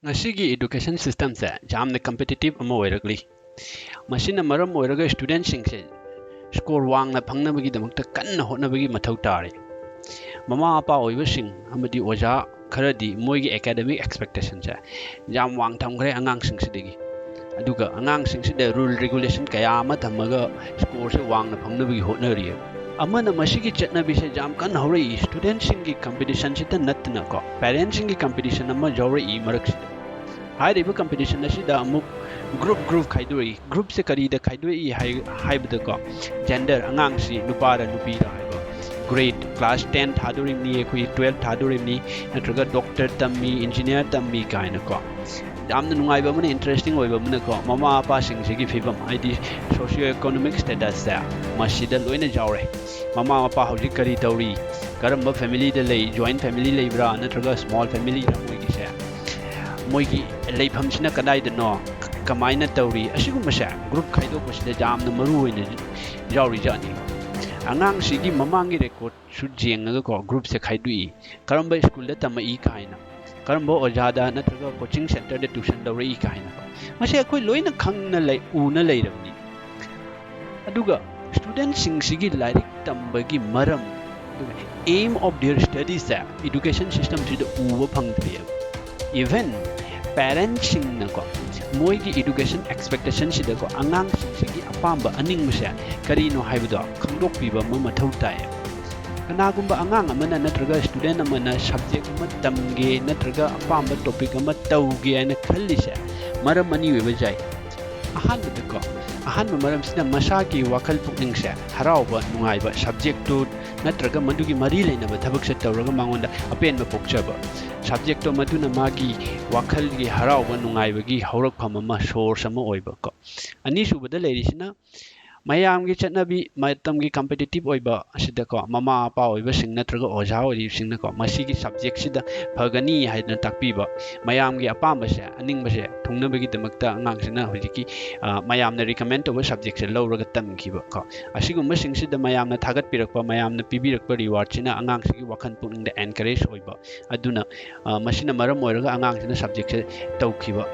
Ngashigi education system se jamna competitive ama oirakli. Mashina maram oiraga student singse score wangna fangnabagi damakta kanna hotnabagi mathau tare. Mama-mapa oiba sing amadi Ojha kharadi moigi academic expectation se jam wang thamkhre angang singsidagi. Aduga angang singsida rule regulation kaya ama thamaga score se wangna fangnabagi hotnari. Amana mashigi chatnabi se jam kan haurai student singi competition sita natna ko parents singi competition ama jawrai marak sida. हाइरिबा competition असिदा अमुक group खाइदोई group से करीदा खाइदोई हाइबदा को gender अंगांगसी नुपारा नुपीरा हाइबा ग्रेड क्लास 10 थादोरिमनी एखोई 12 थादोरिमनी नत्रगा डॉक्टर तम्मी इंजीनियर तम्मी काइना को यामना नुंगाइबा मन इंटरेस्टिंग ओइबा मन को ममा आपा सिंगसिगी फिबम आइदि सोशियो इकोनॉमिक स्टेटस दा मसिदा लोइना जावरे ममा आपा हौजिक करी तौरी करम फैमिली दा लई जॉइंट फैमिली लेब्रा नत्रगा स्मॉल फैमिली रा मोइगी से मोइगी लेफमसिना कदाइदनो कमाइना तौरी असिगुमसे ग्रुप खाइदोपसिदा जामना मरु ओइना जावरि जानी अंगांग सिगी ममांगी रेकॉर्ड सु जेंगा को ग्रुप से खाइदुई करम्बा स्कूल दा तमई काइना करम्बा ओजादा नत्रगा कोचिंग सेंटर दा ट्यूशन लौरई काइना मसे अखोइ लोइना खंगना लै उना लैरबनी अदुगा स्टूडेंट सिंग सिगी लैरिक तंबगी मरम एम ऑफ देयर स्टडीज दा एजुकेशन सिस्टम सिदा उवा फंगद्रिय even parents singna ko moigi education expectation sida ko angang singi apamba aning mase karino haibdo khangdok piba ma mathau tai kanagumba angang amana natraga student amana subject ma tamge natraga apamba topic ama tauge ana khallise maram ani weba jai ahanba ko ahanba maram sina masagi wakal pukning se harauba nungaiba subject to natraga madugi mari leinaba thabak se tawraga mangonda apen ba pokchaba subject to maduna magi wakal gi harauba nungaibagi haurakpham ama source ama oiba ko ani subada leirisina mayam gi chatnabi matam gi competitive oiba asida ko mama apa oiba sing natraga Ojha ori singna ko masigi subject sida phagani haidna takpiba mayam gi apamba se aning base thungnabagi damakta angang sina hojiki mayam na recommend to subject se lawraga tamkiba ko asigumba sing sida mayam na thagat pirakpa mayam na pibirakpa reward sina angang sigi wakhan pukning da encourage oiba aduna mashina maram oiraga angang sina subject se tawkiba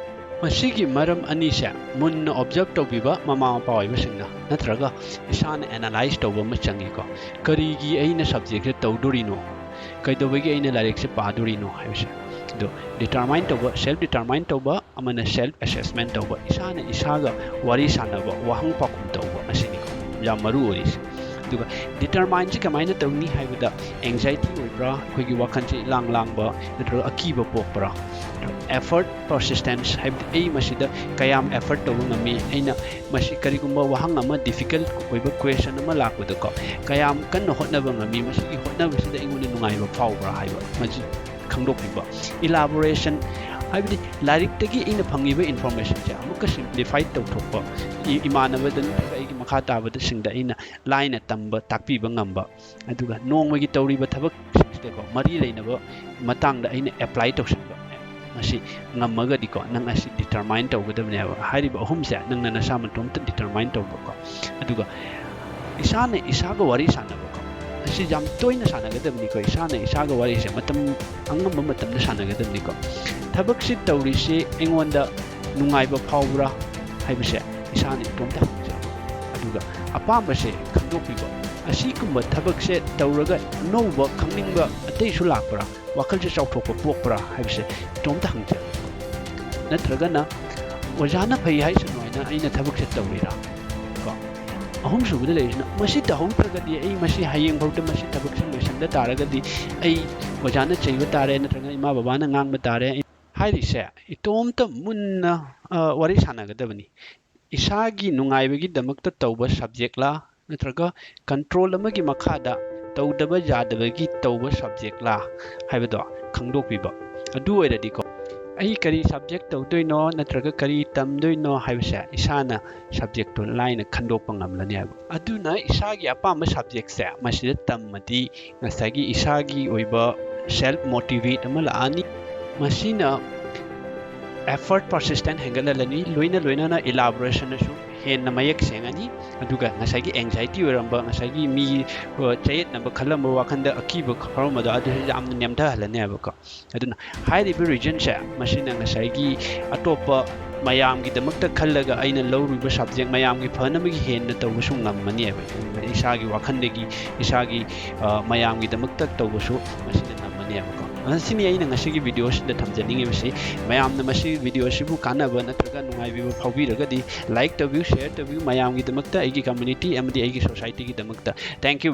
masigi maram anisha munna observe tawbiba mama mapa oiba singna natraga isana analyze tawba ma changi ko karigi aina subject se tawdurino kaidobagi aina lairik se padurino haibse do determine tawba self determine tawba amana self assessment tawba isana isaga wari sanaba wahang pakum tawba asini ko yamaru oris duga determine ji kamaina tawni haibda anxiety oibra khoigi wakhan se lang ba natraga akiba pokpra effort persistence haibda ei masida kayam effort to ngami aina masi karigumba wahang ama difficult oiba question ama lakbada ko kayam kan hotnaba ngami masi hotnaba sida ingone nungai ba phawbra haiba maji khangdokpiba elaboration haibdi lairik tagi ina phangiba information ja amuka simplify tawthokpa imanabadan aigi makha tabada singda ina line tamba takpiba ngamba aduga nongmagi tawriba thabak singda ko mari leinaba matangda ina apply tawsinba masi ngamaga diko nang asi determine tawgadabne hariba ahumse nang na sama tomta determine tawba ko aduga isana isaga wari sanaba ko asi jam toina sanagadabni ko isana isaga wari se matam angamba matam na sanagadabni ko thabak si tawri se engonda nungaiba phawbra haibse isana tomta aduga apamba se khandokpiba asi kumba thabak se tawraga noba khangninga atei su lakpra wakal se chawthokpa pokpra haibse tomta hangja natragana ojana phai hai sanoina aina thabak se tawrira ko ahum subada leisna masi tahong pragadi ai masi hayeng bauta masi thabak se loisanda taragadi ai ojana cheiba tare natraga ima baba na ngang ba tare hairi se itomta munna wari sanagadabani isagi nungaibagi damakta tawba subject la natraga control amagi makhada tawdaba yadabagi tawba subject la haibado khangdokpiba adu oiradi ko ai kari subject tawdoino natraga kari tamdoino haibse isana subject to line khandokpa ngamlani haiba aduna isagi apama subject se masida tammadi ngasagi isagi oiba self motivate amala ani mashina effort persistent hengalalani loina na elaboration su ꯍꯦꯟꯅ ꯃꯌꯦꯛ ꯁꯦꯡꯉꯅꯤ ꯑꯗꯨꯒ ꯉꯁꯥꯏꯒꯤ ꯑꯦꯡꯖꯥꯏꯇꯤ ꯑꯣꯏꯔꯝꯕ ꯉꯁꯥꯏꯒꯤ ꯃꯤ ꯆꯌꯦꯠꯅꯕ ꯈꯜꯂꯝꯕ ꯋꯥꯈꯟꯗ ꯑꯀꯤꯕ ꯐꯥꯎꯔꯝꯕꯗꯣ ꯑꯗꯨꯁꯨ ꯌꯥꯝꯅ ꯅꯦꯝꯊꯍꯜꯂꯅꯦꯕꯀꯣ ꯑꯗꯨꯅ ꯍꯥꯏꯔꯤꯕ ꯔꯤꯖꯟꯁꯦ ꯃꯁꯤꯅ ꯉꯁꯥꯏꯒꯤ ꯑꯇꯣꯞꯄ ꯃꯌꯥꯝꯒꯤꯗꯃꯛꯇ ꯈꯜꯂꯒ ꯑꯩꯅ ꯂꯧꯔꯤꯕ ꯁꯕꯖꯦꯛ ꯃꯌꯥꯝꯒꯤ ꯐꯅꯕꯒꯤ ꯍꯦꯟꯅ ꯇꯧꯕꯁꯨ ꯉꯝꯃꯅꯦꯕ ꯏꯁꯥꯒꯤ ꯋꯥꯈꯟꯗꯒꯤ ꯏꯁꯥꯒꯤ ꯃꯌꯥꯝꯒꯤꯗꯃꯛꯇ ꯇꯧꯕꯁꯨ ꯃꯁꯤꯅ ꯉꯝꯃꯅꯦꯕꯀꯣ ꯁꯤꯅꯤ ꯑꯩꯅ ꯉꯁꯤꯒꯤ ꯚꯤꯗꯤꯑꯣꯁꯤꯗ ꯊꯝꯖꯅꯤꯡꯉꯤꯕꯁꯤ ꯃꯌꯥꯝꯅ ꯃꯁꯤ ꯚꯤꯗꯤꯑꯣꯁꯤꯕꯨ ꯀꯥꯟꯅꯕ ꯅꯠꯇ꯭ꯔꯒ ꯅꯨꯡꯉꯥꯏꯕꯤꯕ ꯐꯥꯎꯕꯤꯔꯒꯗꯤ ꯂꯥꯏꯛ ꯇꯧꯕꯤꯌꯨ ꯁꯦꯌꯔ ꯇꯧꯕꯤꯌꯨ ꯃꯌꯥꯝꯒꯤꯗꯃꯛꯇ ꯑꯩꯒꯤ ꯀꯝꯃ꯭ꯌꯨꯅꯤꯇꯤ ꯑꯃꯗꯤ ꯑꯩꯒꯤ ꯁꯣꯁꯥꯏꯇꯤꯒꯤꯗꯃꯛꯇ ꯊꯦꯡꯛ ꯌꯨ